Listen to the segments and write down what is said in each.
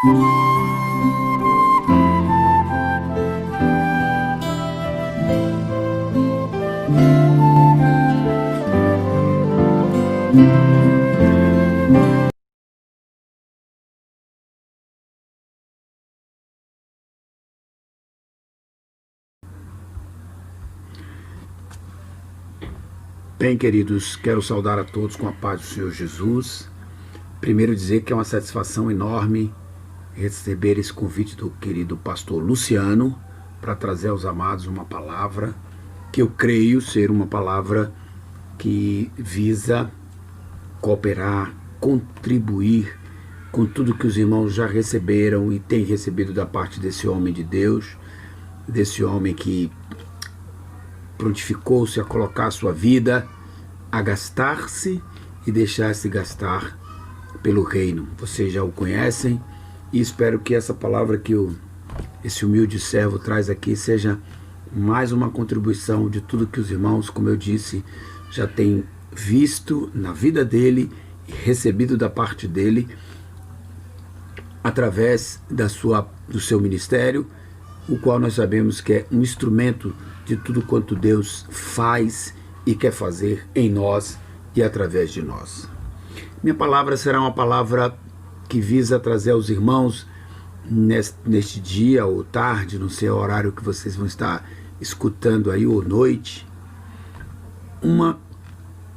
Bem, queridos, quero saudar a todos com a paz do Senhor Jesus. Primeiro dizer que é uma satisfação enorme receber esse convite do querido pastor Luciano para trazer aos amados uma palavra que eu creio ser uma palavra que visa cooperar, contribuir com tudo que os irmãos já receberam e têm recebido da parte desse homem de Deus, desse homem que prontificou-se a colocar a sua vida, a gastar-se e deixar-se gastar pelo reino. Vocês já o conhecem e espero que essa palavra que esse humilde servo traz aqui seja mais uma contribuição de tudo que os irmãos, como eu disse, já têm visto na vida dele e recebido da parte dele através do seu ministério, o qual nós sabemos que é um instrumento de tudo quanto Deus faz e quer fazer em nós e através de nós. Minha palavra será uma palavra que visa trazer aos irmãos neste dia ou tarde, não sei o horário que vocês vão estar escutando aí, ou noite, uma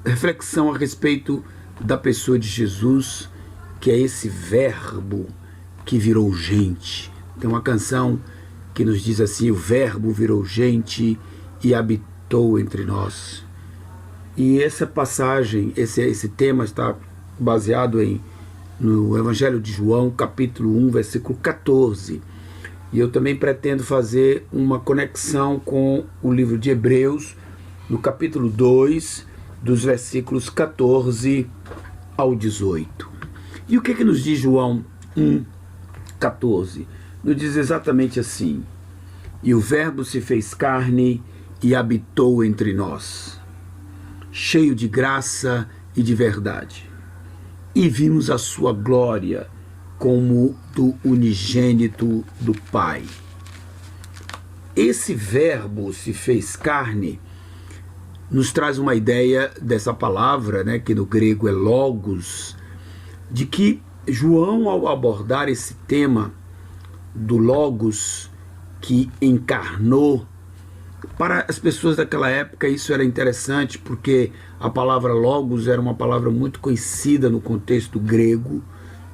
reflexão a respeito da pessoa de Jesus, que é esse verbo que virou gente. Tem uma canção que nos diz assim: o verbo virou gente e habitou entre nós. E essa passagem, esse tema está baseado no Evangelho de João, capítulo 1, versículo 14. E eu também pretendo fazer uma conexão com o livro de Hebreus, no capítulo 2, dos versículos 14 ao 18. E o que nos diz João 1, 14? Nos diz exatamente assim: e o verbo se fez carne e habitou entre nós, cheio de graça e de verdade, e vimos a sua glória como do unigênito do Pai. Esse verbo se fez carne nos traz uma ideia dessa palavra, né, que no grego é logos, de que João, ao abordar esse tema do logos que encarnou, para as pessoas daquela época isso era interessante, porque a palavra logos era uma palavra muito conhecida no contexto grego,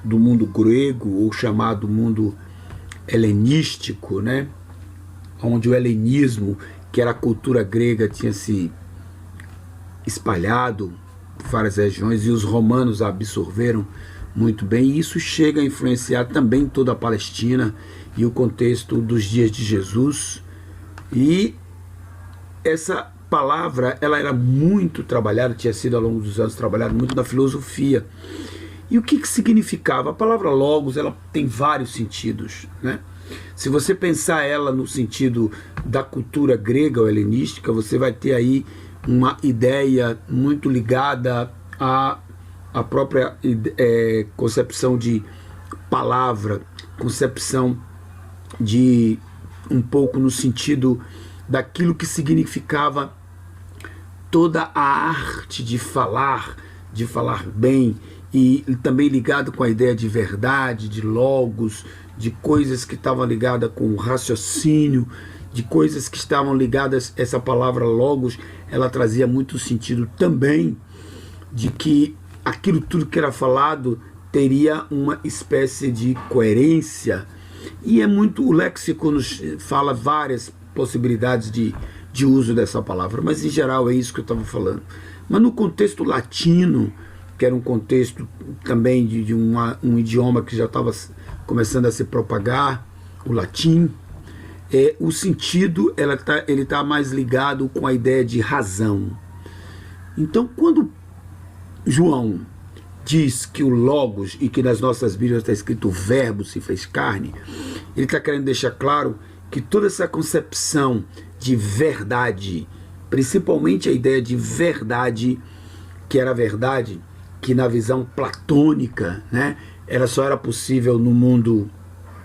do mundo grego, ou chamado mundo helenístico, né? Onde o helenismo, que era a cultura grega, tinha se espalhado por várias regiões e os romanos a absorveram muito bem, e isso chega a influenciar também toda a Palestina e o contexto dos dias de Jesus. E essa palavra, ela era muito trabalhada, tinha sido ao longo dos anos trabalhada muito na filosofia. E o que significava? A palavra logos, ela tem vários sentidos, né? Se você pensar ela no sentido da cultura grega ou helenística, você vai ter aí uma ideia muito ligada à própria concepção de palavra, concepção de um pouco no sentido daquilo que significava toda a arte de falar bem, e também ligado com a ideia de verdade, de logos, de coisas que estavam ligadas com o raciocínio, de coisas que estavam ligadas, essa palavra logos, ela trazia muito sentido também de que aquilo tudo que era falado teria uma espécie de coerência. E é muito, o léxico nos fala várias possibilidades de uso dessa palavra, mas em geral é isso que eu estava falando. Mas no contexto latino, que era um contexto também de um idioma que já estava começando a se propagar, o latim, o sentido ele tá mais ligado com a ideia de razão. Então, quando João diz que o logos, e que nas nossas Bíblias está escrito o verbo se fez carne, ele está querendo deixar claro que toda essa concepção de verdade, principalmente a ideia de verdade, que era a verdade que na visão platônica, né, ela só era possível no mundo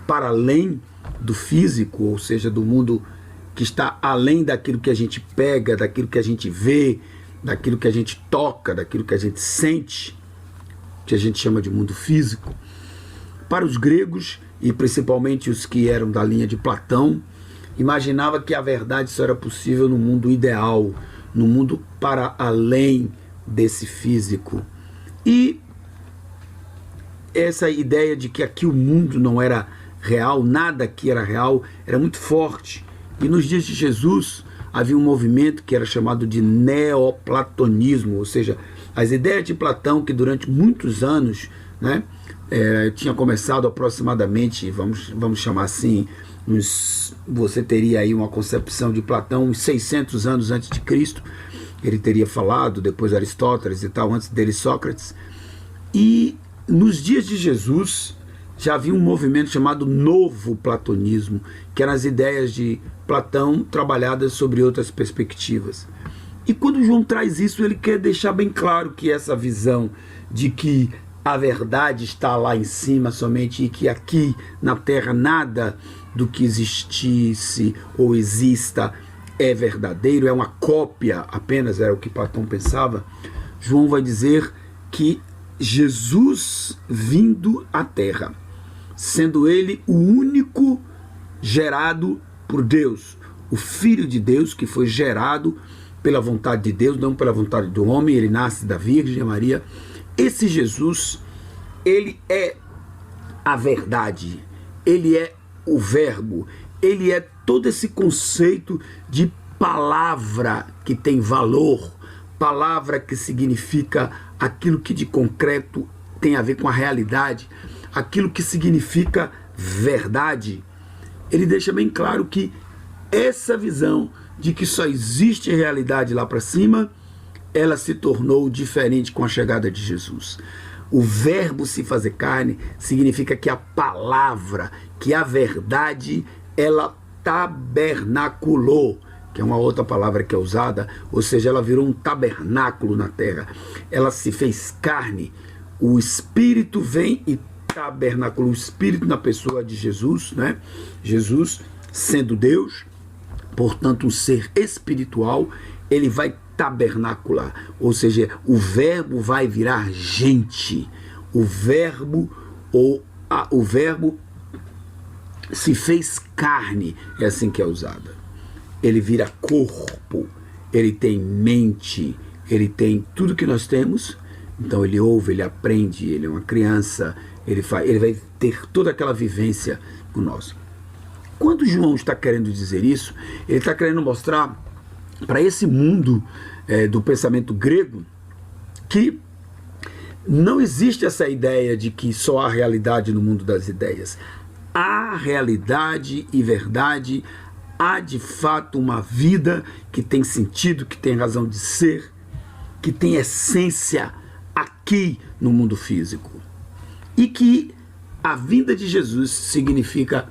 para além do físico, ou seja, do mundo que está além daquilo que a gente pega, daquilo que a gente vê, daquilo que a gente toca, daquilo que a gente sente, que a gente chama de mundo físico. Para os gregos, e principalmente os que eram da linha de Platão, imaginava que a verdade só era possível no mundo ideal, no mundo para além desse físico. E essa ideia de que aqui o mundo não era real, nada aqui era real, era muito forte. E nos dias de Jesus havia um movimento que era chamado de neoplatonismo, ou seja, as ideias de Platão que durante muitos anos, né, tinha começado aproximadamente, vamos chamar assim, você teria aí uma concepção de Platão uns 600 anos antes de Cristo, ele teria falado, depois Aristóteles e tal, antes dele Sócrates. E nos dias de Jesus já havia um movimento chamado Novo Platonismo, que eram as ideias de Platão trabalhadas sobre outras perspectivas. E quando João traz isso, ele quer deixar bem claro que essa visão de que a verdade está lá em cima somente e que aqui na Terra nada do que existisse ou exista é verdadeiro, é uma cópia apenas, era o que Platão pensava. João vai dizer que Jesus vindo à Terra, sendo ele o único gerado por Deus, o Filho de Deus que foi gerado pela vontade de Deus, não pela vontade do homem, ele nasce da Virgem Maria. Esse Jesus, ele é a verdade, ele é o verbo, ele é todo esse conceito de palavra que tem valor, palavra que significa aquilo que de concreto tem a ver com a realidade, aquilo que significa verdade. Ele deixa bem claro que essa visão de que só existe realidade lá para cima, ela se tornou diferente com a chegada de Jesus. O verbo se fazer carne significa que a palavra, que a verdade, ela tabernaculou, que é uma outra palavra que é usada, ou seja, ela virou um tabernáculo na terra. Ela se fez carne, o Espírito vem e tabernaculou, o Espírito na pessoa de Jesus, né? Jesus, sendo Deus, portanto um ser espiritual, ele vai tabernacular, ou seja, o verbo vai virar gente, o verbo se fez carne, é assim que é usada. Ele vira corpo, ele tem mente, ele tem tudo que nós temos, então ele ouve, ele aprende, ele é uma criança, ele vai ter toda aquela vivência conosco. Quando João está querendo dizer isso, ele está querendo mostrar para esse mundo do pensamento grego que não existe essa ideia de que só há realidade no mundo das ideias. Há realidade e verdade, há de fato uma vida que tem sentido, que tem razão de ser, que tem essência aqui no mundo físico. E que a vinda de Jesus significa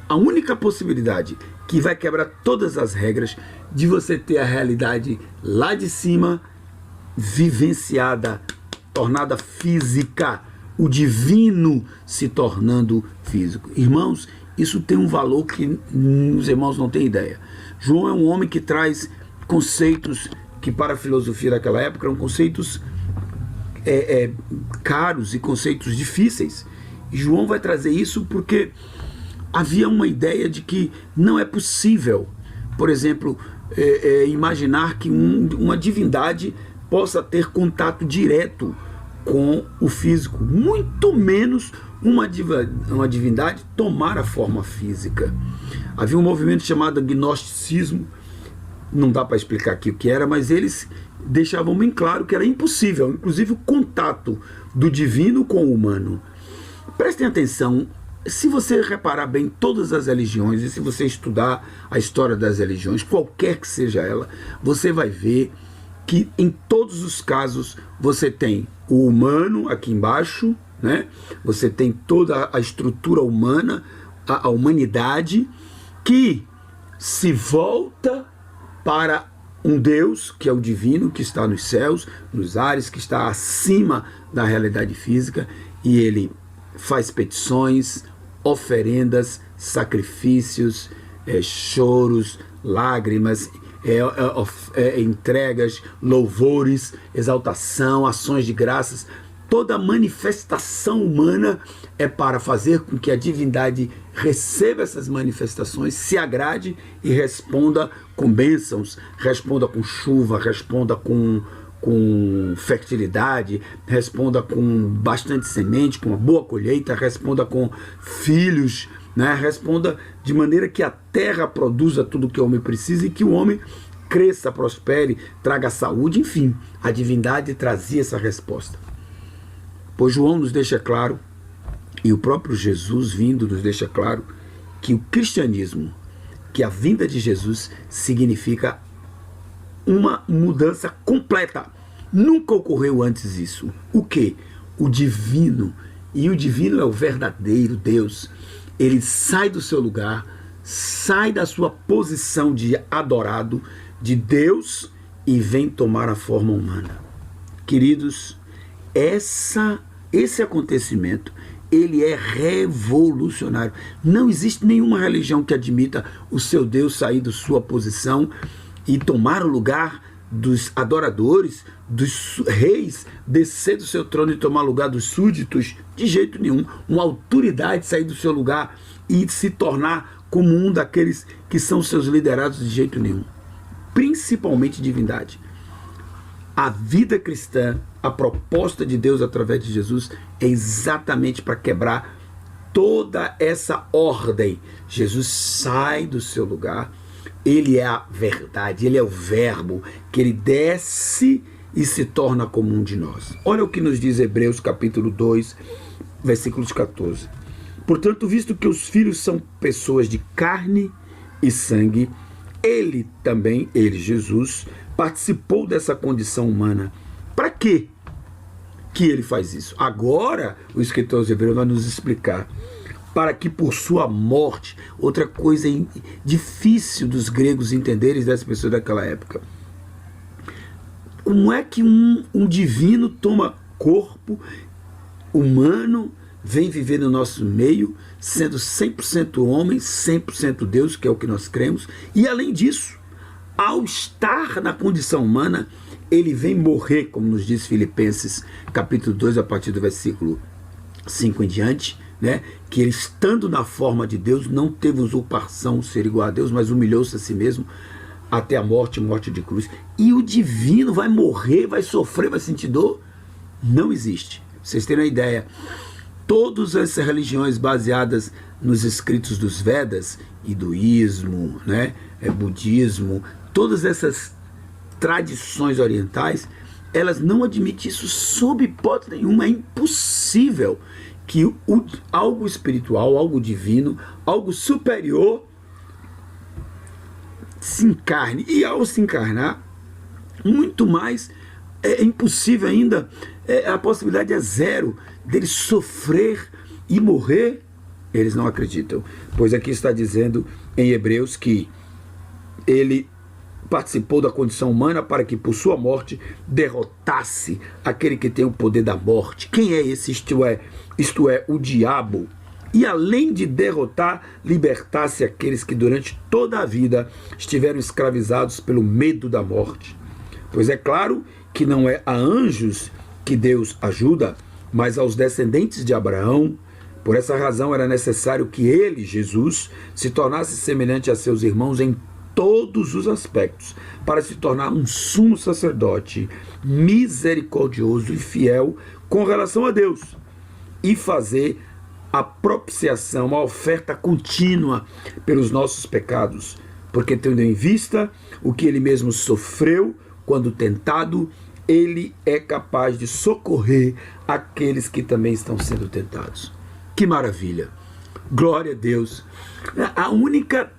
a única possibilidade que vai quebrar todas as regras de você ter a realidade lá de cima, vivenciada, tornada física, o divino se tornando físico. Irmãos, isso tem um valor que os irmãos não têm ideia. João é um homem que traz conceitos que para a filosofia daquela época eram conceitos caros e conceitos difíceis. E João vai trazer isso porque havia uma ideia de que não é possível, por exemplo, imaginar que uma divindade possa ter contato direto com o físico, muito menos uma divindade tomar a forma física. Havia um movimento chamado gnosticismo, não dá para explicar aqui o que era, mas eles deixavam bem claro que era impossível, inclusive o contato do divino com o humano. Prestem atenção, se você reparar bem todas as religiões, e se você estudar a história das religiões, qualquer que seja ela, você vai ver que em todos os casos você tem o humano aqui embaixo, né? Você tem toda a estrutura humana, a humanidade, que se volta para um Deus, que é o divino, que está nos céus, nos ares, que está acima da realidade física, e ele faz petições, oferendas, sacrifícios, choros, lágrimas, entregas, louvores, exaltação, ações de graças. Toda manifestação humana é para fazer com que a divindade receba essas manifestações, se agrade e responda com bênçãos, responda com chuva, responda com fertilidade, responda com bastante semente, com uma boa colheita, responda com filhos, né? Responda de maneira que a terra produza tudo o que o homem precisa e que o homem cresça, prospere, traga saúde, enfim, a divindade trazia essa resposta. Pois João nos deixa claro, e o próprio Jesus vindo nos deixa claro, que o cristianismo, que a vinda de Jesus significa uma mudança completa. Nunca ocorreu antes isso. O quê? O divino. E o divino é o verdadeiro Deus. Ele sai do seu lugar, sai da sua posição de adorado de Deus e vem tomar a forma humana. Queridos, esse acontecimento, ele é revolucionário. Não existe nenhuma religião que admita o seu Deus sair da sua posição e tomar o lugar dos adoradores, dos reis, descer do seu trono e tomar o lugar dos súditos, de jeito nenhum. Uma autoridade sair do seu lugar e se tornar como um daqueles que são seus liderados, de jeito nenhum. Principalmente divindade. A vida cristã, a proposta de Deus através de Jesus é exatamente para quebrar toda essa ordem. Jesus sai do seu lugar, ele é a verdade, ele é o verbo, que ele desce e se torna como um de nós. Olha o que nos diz Hebreus capítulo 2, versículos 14. Portanto, visto que os filhos são pessoas de carne e sangue, ele também, ele, Jesus, participou dessa condição humana. Para quê que ele faz isso? Agora, o escritor aos Hebreus vai nos explicar. Para que por sua morte, outra coisa difícil dos gregos entenderem, das pessoas daquela época. Como é que um divino toma corpo humano, vem viver no nosso meio, sendo 100% homem, 100% Deus, que é o que nós cremos, e além disso, ao estar na condição humana, ele vem morrer, como nos diz Filipenses capítulo 2, a partir do versículo 5 em diante, né? Que ele, estando na forma de Deus, não teve usurpação ser igual a Deus, mas humilhou-se a si mesmo até a morte de cruz. E o divino vai morrer, vai sofrer, vai sentir dor? Não existe. Pra vocês terem uma ideia, todas essas religiões baseadas nos escritos dos Vedas, hinduísmo, né, budismo, todas essas tradições orientais, elas não admitem isso sob hipótese nenhuma. É impossível que algo espiritual, algo divino, algo superior se encarne. E ao se encarnar, muito mais, é impossível ainda, a possibilidade é zero dele sofrer e morrer. Eles não acreditam, pois aqui está dizendo em Hebreus que ele participou da condição humana para que por sua morte derrotasse aquele que tem o poder da morte. Quem é esse? Isto é, o diabo. E além de derrotar, libertasse aqueles que durante toda a vida estiveram escravizados pelo medo da morte. Pois é claro que não é a anjos que Deus ajuda, mas aos descendentes de Abraão. Por essa razão era necessário que ele, Jesus, se tornasse semelhante a seus irmãos em todos os aspectos, para se tornar um sumo sacerdote misericordioso e fiel com relação a Deus, e fazer a propiciação, a oferta contínua pelos nossos pecados, porque tendo em vista o que ele mesmo sofreu quando tentado, ele é capaz de socorrer aqueles que também estão sendo tentados. Que maravilha! Glória a Deus! A única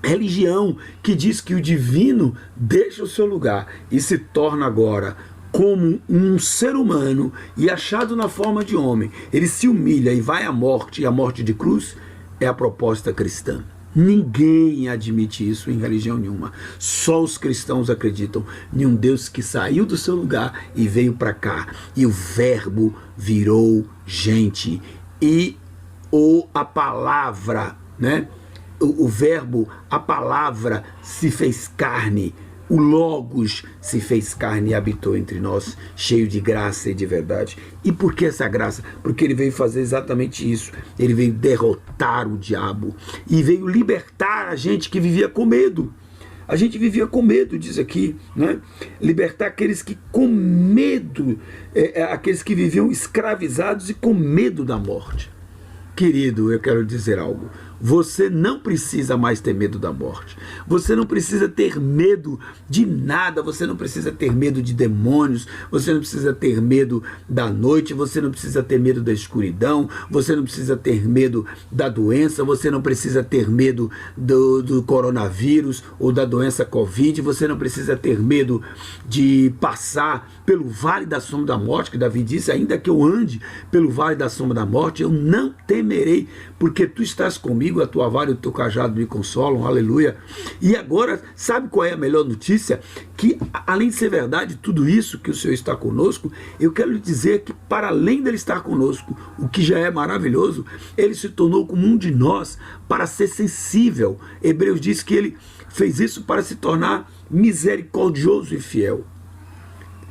religião que diz que o divino deixa o seu lugar e se torna agora como um ser humano e achado na forma de homem, ele se humilha e vai à morte, e a morte de cruz, é a proposta cristã. Ninguém admite isso em religião nenhuma. Só os cristãos acreditam em um Deus que saiu do seu lugar e veio para cá. E o verbo virou gente. e a palavra, né? O verbo, a palavra se fez carne, o Logos se fez carne e habitou entre nós, cheio de graça e de verdade. E por que essa graça? Porque ele veio fazer exatamente isso. Ele veio derrotar o diabo e veio libertar a gente que vivia com medo. A gente vivia com medo, diz aqui, né? Libertar aqueles que com medo, aqueles que viviam escravizados e com medo da morte. Querido, eu quero dizer algo. Você não precisa mais ter medo da morte. Você não precisa ter medo de nada. Você não precisa ter medo de demônios. Você não precisa ter medo da noite. Você não precisa ter medo da escuridão. Você não precisa ter medo da doença. Você não precisa ter medo do coronavírus ou da doença Covid. Você não precisa ter medo de passar pelo vale da sombra da morte, que Davi disse: ainda que eu ande pelo vale da sombra da morte, eu não temerei, porque tu estás comigo, a tua vara e o teu cajado me consolam, aleluia. E agora, sabe qual é a melhor notícia? Que além de ser verdade tudo isso, que o Senhor está conosco, eu quero lhe dizer que para além dele estar conosco, o que já é maravilhoso, ele se tornou como um de nós para ser sensível. Hebreus diz que ele fez isso para se tornar misericordioso e fiel.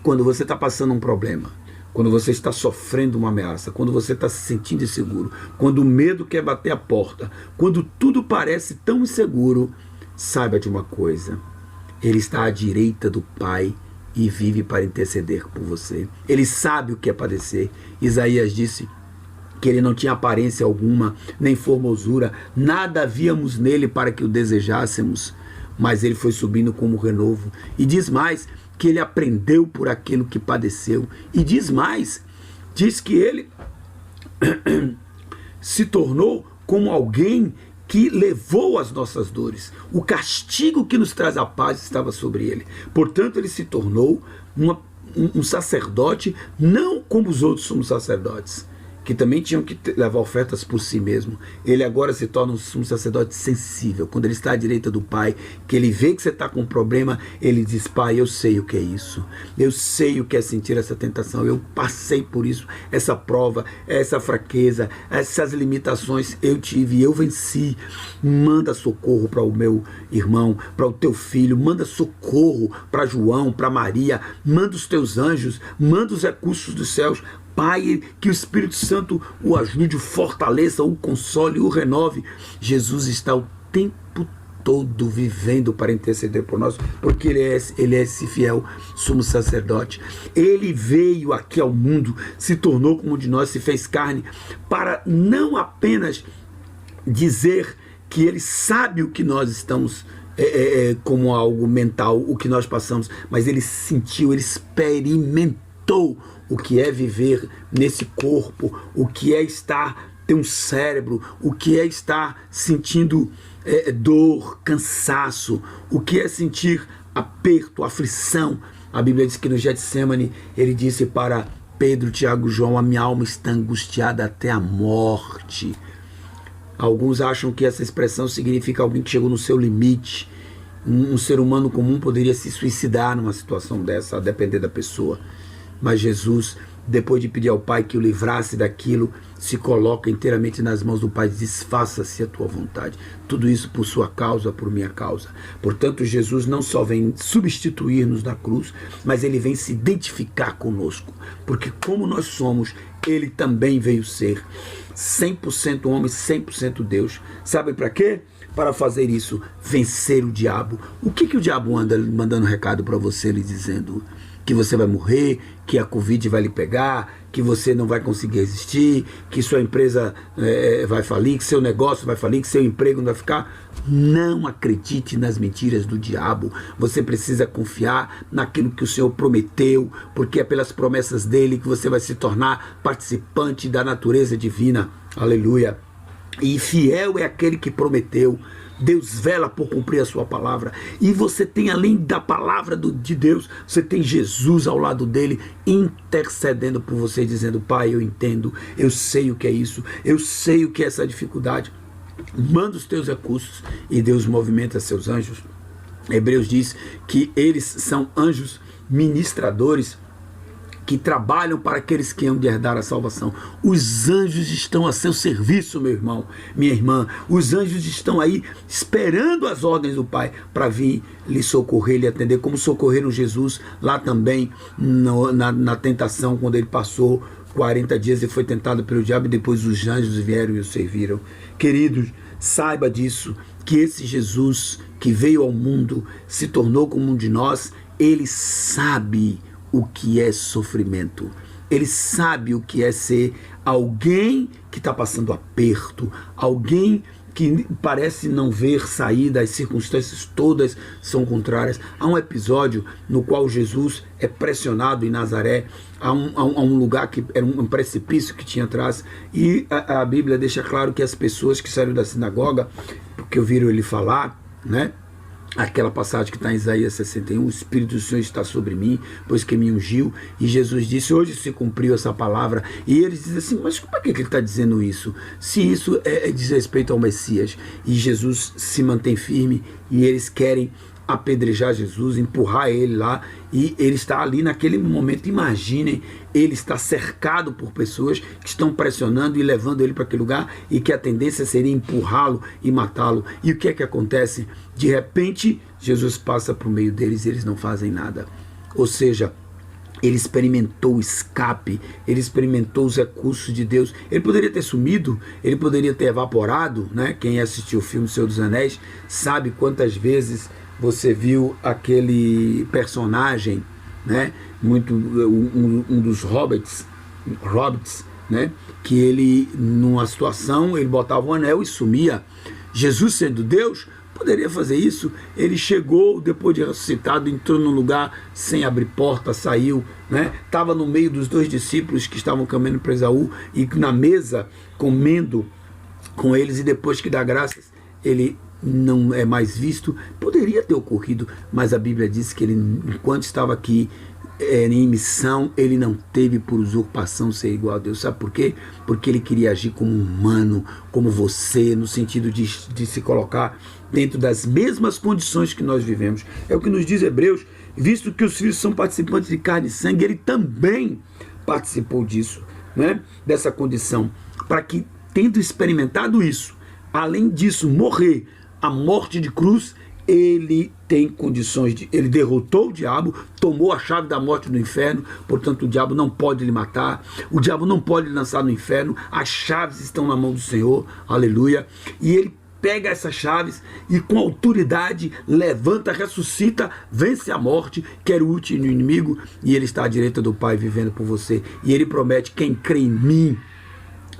Quando você está passando um problema, quando você está sofrendo uma ameaça, quando você está se sentindo inseguro, quando o medo quer bater a porta, quando tudo parece tão inseguro, saiba de uma coisa: ele está à direita do Pai e vive para interceder por você. Ele sabe o que é padecer. Isaías disse que ele não tinha aparência alguma, nem formosura, nada víamos nele para que o desejássemos, mas ele foi subindo como renovo. E diz mais, que ele aprendeu por aquilo que padeceu. E diz mais, diz que ele se tornou como alguém que levou as nossas dores. O castigo que nos traz a paz estava sobre ele. Portanto, ele se tornou um sacerdote, não como os outros somos sacerdotes, que também tinham que levar ofertas por si mesmo. Ele agora se torna um sacerdote sensível. Quando ele está à direita do Pai, que ele vê que você está com um problema, ele diz: Pai, eu sei o que é isso. Eu sei o que é sentir essa tentação. Eu passei por isso, essa prova, essa fraqueza, essas limitações eu tive e eu venci. Manda socorro para o meu irmão, para o teu filho. Manda socorro para João, para Maria. Manda os teus anjos, manda os recursos dos céus. Pai, que o Espírito Santo o ajude, o fortaleça, o console, o renove. Jesus está o tempo todo vivendo para interceder por nós, porque ele é esse fiel sumo sacerdote. Ele veio aqui ao mundo, se tornou como um de nós, se fez carne, para não apenas dizer que ele sabe o que nós estamos como algo mental, o que nós passamos, mas ele sentiu, ele experimentou o que é viver nesse corpo, o que é ter um cérebro, o que é estar sentindo dor, cansaço, o que é sentir aperto, aflição. A Bíblia diz que no Getsemane ele disse para Pedro, Tiago e João: a minha alma está angustiada até a morte. Alguns acham que essa expressão significa alguém que chegou no seu limite. Um ser humano comum poderia se suicidar numa situação dessa, a depender da pessoa. Mas Jesus, depois de pedir ao Pai que o livrasse daquilo, se coloca inteiramente nas mãos do Pai e diz: faça-se a tua vontade. Tudo isso por sua causa, por minha causa. Portanto, Jesus não só vem substituir-nos na cruz, mas ele vem se identificar conosco. Porque como nós somos, ele também veio ser 100% homem, 100% Deus. Sabe para quê? Para fazer isso, vencer o diabo. O que o diabo anda mandando recado para você, lhe dizendo? Que você vai morrer, que a Covid vai lhe pegar, que você não vai conseguir resistir, que sua empresa vai falir, que seu negócio vai falir, que seu emprego não vai ficar. Não acredite nas mentiras do diabo. Você precisa confiar naquilo que o Senhor prometeu, porque é pelas promessas dele que você vai se tornar participante da natureza divina. Aleluia. E fiel é aquele que prometeu. Deus vela por cumprir a sua palavra. E você tem, além da palavra de Deus, você tem Jesus ao lado dele, intercedendo por você, dizendo: Pai, eu entendo, eu sei o que é isso, eu sei o que é essa dificuldade. Manda os teus recursos. E Deus movimenta seus anjos. Hebreus diz que eles são anjos ministradores que trabalham para aqueles que hão de herdar a salvação. Os anjos estão a seu serviço, meu irmão, minha irmã. Os anjos estão aí esperando as ordens do Pai para vir lhe socorrer, lhe atender, como socorreram Jesus lá também na tentação, quando ele passou 40 dias e foi tentado pelo diabo, e depois os anjos vieram e o serviram. Queridos, saiba disso, que esse Jesus que veio ao mundo, se tornou como um de nós, ele sabe o que é sofrimento. Ele sabe o que é ser alguém que está passando aperto, alguém que parece não ver saída, as circunstâncias todas são contrárias. Há um episódio no qual Jesus é pressionado em Nazaré, a um lugar que era um precipício que tinha atrás, e a Bíblia deixa claro que as pessoas que saíram da sinagoga, porque ouviram ele falar, né? Aquela passagem que está em Isaías 61, o Espírito do Senhor está sobre mim, pois que me ungiu, e Jesus disse, hoje se cumpriu essa palavra, e eles dizem assim, mas como é que ele está dizendo isso? Se isso diz respeito ao Messias, e Jesus se mantém firme, e eles querem apedrejar Jesus, empurrar ele lá, e ele está ali naquele momento. Imaginem, ele está cercado por pessoas que estão pressionando e levando ele para aquele lugar, e que a tendência seria empurrá-lo e matá-lo. E o que é que acontece? De repente, Jesus passa por meio deles e eles não fazem nada. Ou seja, ele experimentou o escape, ele experimentou os recursos de Deus. Ele poderia ter sumido, ele poderia ter evaporado, né? Quem assistiu o filme Senhor dos Anéis sabe quantas vezes você viu aquele personagem, né? Um dos hobbits, né? Que ele, numa situação, ele botava um anel e sumia. Jesus, sendo Deus, poderia fazer isso. Ele chegou, depois de ressuscitado, entrou num lugar sem abrir porta, saiu, né? Estava no meio dos 2 discípulos que estavam caminhando para Esaú, e na mesa, comendo com eles, e depois que dá graças, ele não é mais visto. Poderia ter ocorrido, mas a Bíblia diz que ele, enquanto estava aqui em missão, ele não teve por usurpação ser igual a Deus. Sabe por quê? Porque ele queria agir como humano, como você, no sentido de se colocar dentro das mesmas condições que nós vivemos. É o que nos diz Hebreus, visto que os filhos são participantes de carne e sangue, ele também participou disso, né? Dessa condição, para que, tendo experimentado isso, além disso, morrer a morte de cruz, ele tem condições de... Ele derrotou o diabo, tomou a chave da morte do inferno, portanto o diabo não pode lhe matar, o diabo não pode lhe lançar no inferno, as chaves estão na mão do Senhor, aleluia, e ele pega essas chaves e com autoridade levanta, ressuscita, vence a morte, que era o último inimigo, e ele está à direita do Pai vivendo por você, e ele promete, quem crê em mim,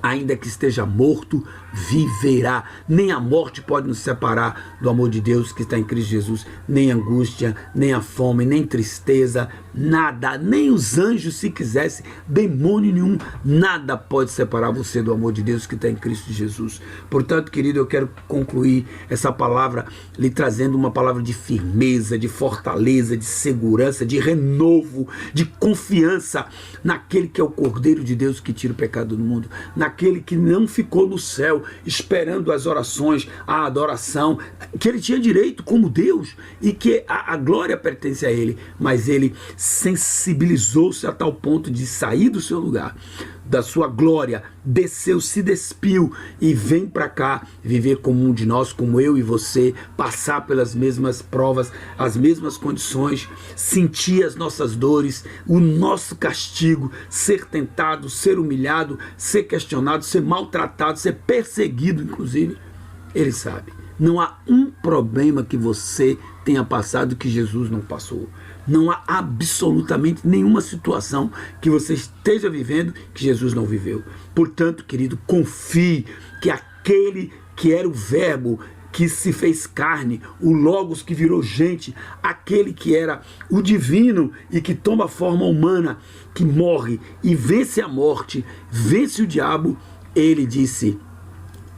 ainda que esteja morto, viverá. Nem a morte pode nos separar do amor de Deus que está em Cristo Jesus. Nem angústia, nem a fome, nem tristeza, nada. Nem os anjos, se quisesse, demônio nenhum, nada pode separar você do amor de Deus que está em Cristo Jesus. Portanto, querido, eu quero concluir essa palavra lhe trazendo uma palavra de firmeza, de fortaleza, de segurança, de renovo, de confiança naquele que é o Cordeiro de Deus que tira o pecado do mundo, naquele que não ficou no céu esperando as orações, a adoração, que ele tinha direito como Deus, e que a glória pertence a ele, mas ele sensibilizou-se a tal ponto de sair do seu lugar, da sua glória, desceu, se despiu e vem para cá viver como um de nós, como eu e você, passar pelas mesmas provas, as mesmas condições, sentir as nossas dores, o nosso castigo, ser tentado, ser humilhado, ser questionado, ser maltratado, ser perseguido, inclusive. Ele sabe. Não há um problema que você tenha passado que Jesus não passou. Não há absolutamente nenhuma situação que você esteja vivendo que Jesus não viveu. Portanto, querido, confie que aquele que era o Verbo que se fez carne, o Logos que virou gente, aquele que era o divino e que toma forma humana, que morre e vence a morte, vence o diabo, ele disse,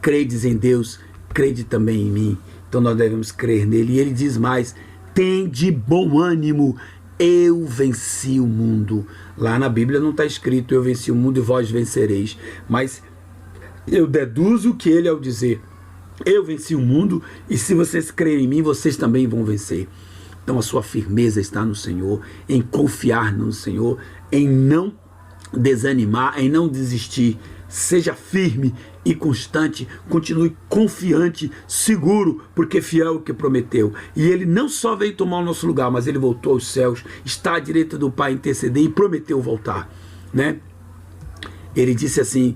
credes em Deus, crede também em mim. Então nós devemos crer nele. E ele diz mais, tende bom ânimo, eu venci o mundo. Lá na Bíblia não está escrito, eu venci o mundo e vós vencereis. Mas eu deduzo que ele, ao dizer, eu venci o mundo, e se vocês crerem em mim, vocês também vão vencer. Então a sua firmeza está no Senhor, em confiar no Senhor, em não desanimar, em não desistir. Seja firme e constante, continue confiante, seguro, porque fiel é o que prometeu. E ele não só veio tomar o nosso lugar, mas ele voltou aos céus, está à direita do Pai interceder e prometeu voltar, né? Ele disse assim,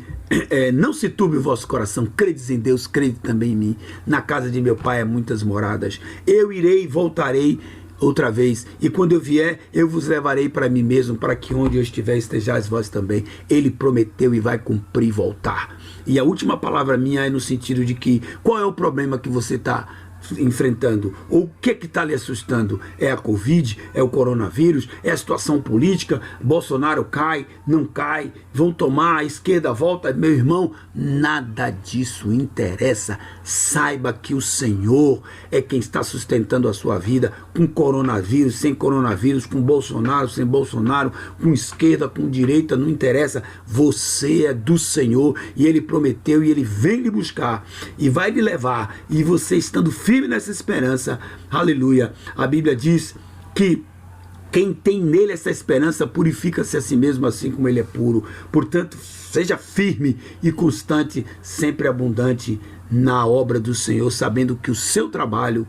não se turbe o vosso coração, credes em Deus, crede também em mim. Na casa de meu Pai há muitas moradas. Eu irei e voltarei outra vez, e quando eu vier, eu vos levarei para mim mesmo, para que onde eu estiver estejais vós também. Ele prometeu e vai cumprir e voltar. E a última palavra minha é no sentido de que, qual é o problema que você está enfrentando? Ou o que está lhe assustando? É a Covid? É o coronavírus? É a situação política? Bolsonaro cai? Não cai? Vão tomar? A esquerda volta? Meu irmão, nada disso interessa. Saiba que o Senhor é quem está sustentando a sua vida, com coronavírus, sem coronavírus, com Bolsonaro, sem Bolsonaro, com esquerda, com direita, não interessa. Você é do Senhor e Ele prometeu e Ele vem lhe buscar e vai lhe levar. E você estando firme nessa esperança, aleluia, a Bíblia diz que quem tem nele essa esperança purifica-se a si mesmo, assim como ele é puro. Portanto, seja firme e constante, sempre abundante na obra do Senhor, sabendo que o seu trabalho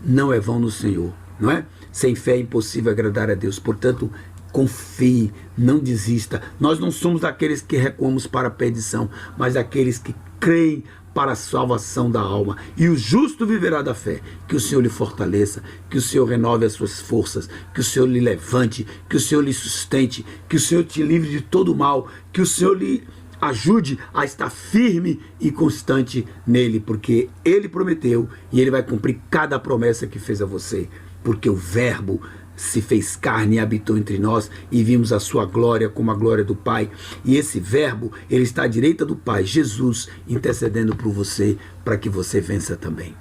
não é vão no Senhor, não é? Sem fé é impossível agradar a Deus. Portanto, confie, não desista. Nós não somos daqueles que recuamos para a perdição, mas daqueles que creem para a salvação da alma. E o justo viverá da fé. Que o Senhor lhe fortaleça, que o Senhor renove as suas forças, que o Senhor lhe levante, que o Senhor lhe sustente, que o Senhor te livre de todo mal, que o Senhor lhe ajude a estar firme e constante nele, porque Ele prometeu e Ele vai cumprir cada promessa que fez a você, porque o Verbo se fez carne e habitou entre nós, e vimos a sua glória como a glória do Pai. E esse Verbo, ele está à direita do Pai, Jesus, intercedendo por você, para que você vença também.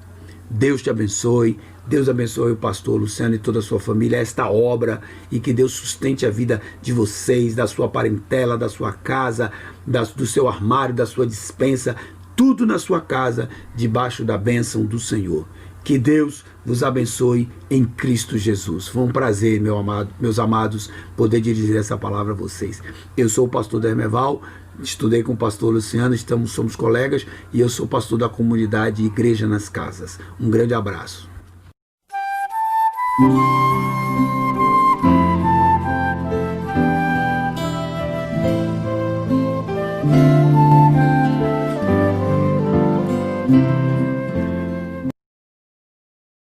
Deus te abençoe. Deus abençoe o pastor Luciano e toda a sua família, esta obra, e que Deus sustente a vida de vocês, da sua parentela, da sua casa, do seu armário, da sua despensa, tudo na sua casa, debaixo da bênção do Senhor. Que Deus vos abençoe em Cristo Jesus. Foi um prazer, meus amados, poder dirigir essa palavra a vocês. Eu sou o pastor Dermeval, estudei com o pastor Luciano, somos colegas, e eu sou pastor da comunidade Igreja nas Casas. Um grande abraço.